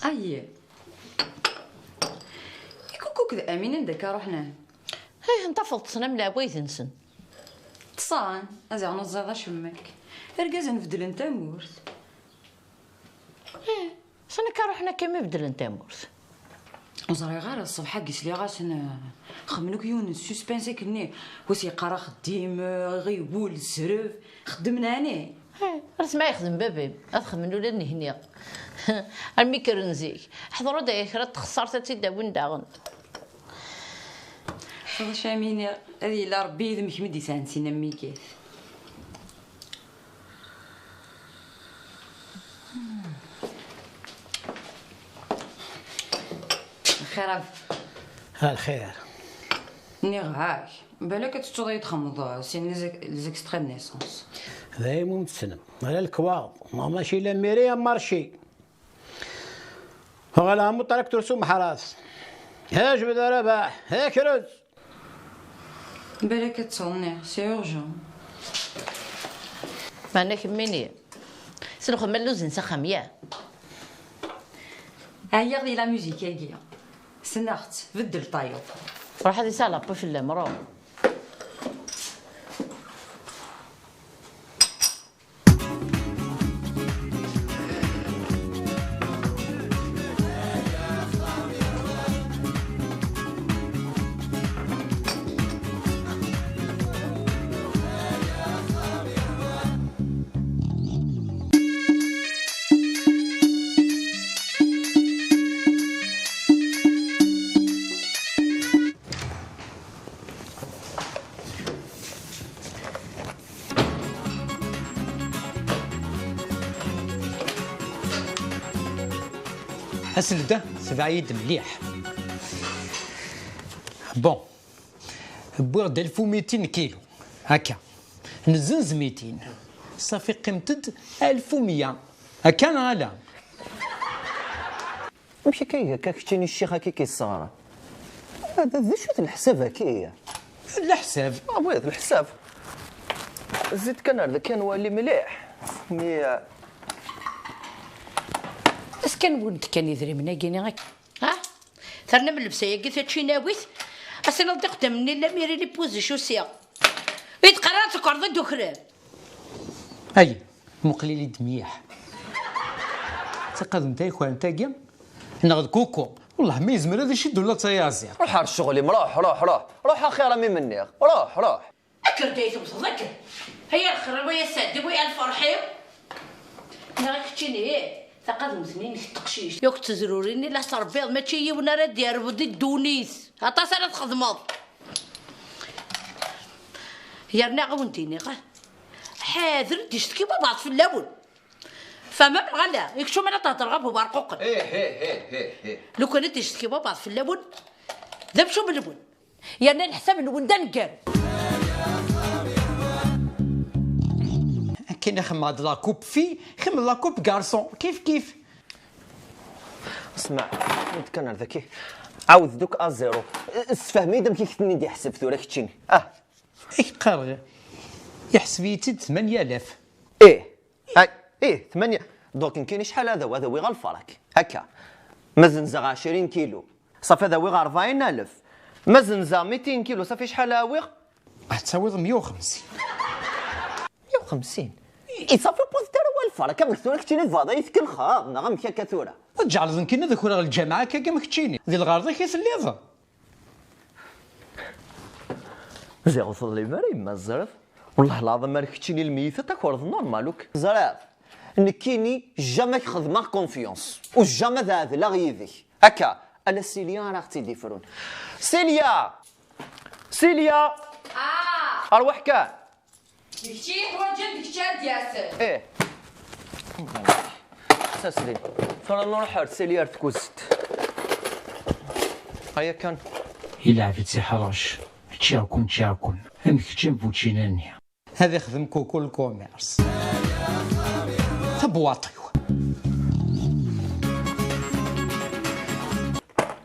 اي كوكو كذا امين داك روحنا هيه انت فلتصنا ملا بغيت نسن تصان ازي نزيد شمك اركز نفدل انت مورث ايه سنة كروحنا كيما بدل انت مورث وزري غير الصبح قلت لي غاش خمنوك يونس سسبانسي كني وسي قرا خديم غيبول السرف خدمنا انا راه ما يخدم بابي ادخل ولا هنيا الميكرنزيك حضروا دايك راه تخسرت تيداون داغن هذا شامين هذه لا ربي يذمك مدي سانسينا ميكيف الخير ها الخير ني غاك بالك تتوضي تخمض سي لي زيكستري نيسونس هذا ممتسن على الكواض ما ماشي لا ميري مارشي غلا مطرق ترسم حراس ها جبد رباح ها كرز بالك تصوني سي اورجون معنا كميني سنخدم ملوز نسخم يا هيا غدي لا ميوزيك هاكيا سنخت بدل طايوب راح هذه سالا با في المرو أسلده سبعيد مليح بون بورد 1200 كيلو هكا نزنز 200 صافي قيمتد 1100 هكا غالا ماشي كي هكاك تشيني الشيخ هكا كيصار هذا ذا شو الحساب هكايا الحساب بغيت الحساب زيد كان هذا كان والي مليح مي بس كان ولد كان يدري منا كيني غاك ها ثرنا من اللبسه قلت هادشي ناويت اصلا ضيق مني لا ميري لي بوزي شو سيا بيت قرارتك عرض دوكرا اي مقليلي دميح تقدم تاي خوان تاكيا ناخذ كوكو والله ما يزمر هذا شي ولا تيازير روح على الشغل روح روح روح روح اخي رامي مني روح روح اكر دايتو ذكر هيا الخير ويا السعد ويا الفرحي ناك تشيني تقدم سنين في التقشيش يوك تزروريني لا تربيض ما تشي ونا راه ديال بدي دونيس عطا سنه تخدمض هي رنا غونتيني غا حاضر تشتكي بعض في اللون فما بالغلا يكشو من تهضر غا ببرقوق ايه لو كانت تشتكي بعض في اللون ذا بشو باللون يعني نحسب اللون دا نكال كاين خماد لا كوب في خم لا كوب غارسون كيف اسمع كان هذا كي عاود دوك ازيرو اسفهمي دم كي كنتني ندي حسب ثورة كتشيني قرر يحسب يتد 8000 ايه 8 دوك كاين شحال هذا وهذا وي غالفرك هكا مازنزا 20 كيلو صافي هذا وي 40000 مازنزا 200 كيلو صافي شحال هاوي تساوي 150 150 اي صافي بوز دار والفرك كم كثوره كتشيني فاضي يذكر خاض نغم كثوره تجعل ذنكنا ذكر الجامعه كما كتشيني ذي الغارضه كيسليض زي غوصل لي مريم ما الزرف والله العظيم ما كتشيني الميته تاكورد نورمالوك زرف نكيني جامي خدمه كونفيونس وجامي ذا لا غيذي هكا انا سيليا راه اختي ديفرون سيليا اروح كان ديكتي حوايج ديك ياسر ايه ساسلين ترى نروح سيليا تكوزت هيا كان إلا عفيتي حراش تشاكون انك تشنفوتشينانيا هذا يخدم كوكو الكوميرس تبواطيو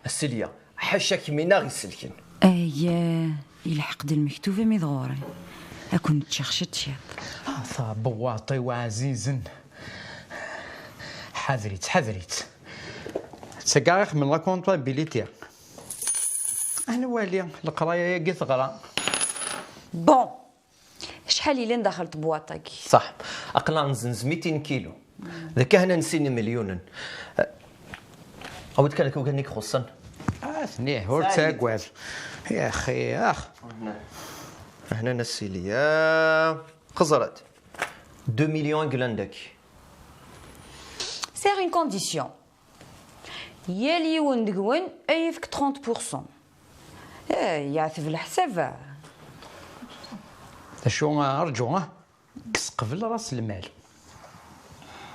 سيليا حاشاك مينا غيسلكن اييه يلحق ديال المكتوبه ميضغوري اكون تشخشت شاب بواطي وعزيز حذريت سكاريخ من لا كونطابيليتي. انا والي القرايه يا تغرى. بون شحال الا دخلت بواطاكي؟ صح، اقلا نزنز 200 كيلو. ذاك هنا نسيني مليون. عاود كان كانك خصن. ثنيه هو تاكوال يا اخي اخ. هنا نسيلي يا خزرت 2 مليون قلندك. سير اون كونديسيون، يا ليون دقون ايفك 30%. يعثب الحساب. شو ارجو كس قبل راس المال.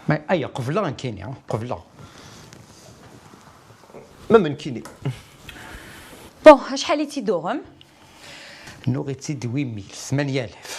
ما اي قبل كاينه قبل. ما من كيني. بون شحال تيدوغم؟ نوغيتي 8000 8000.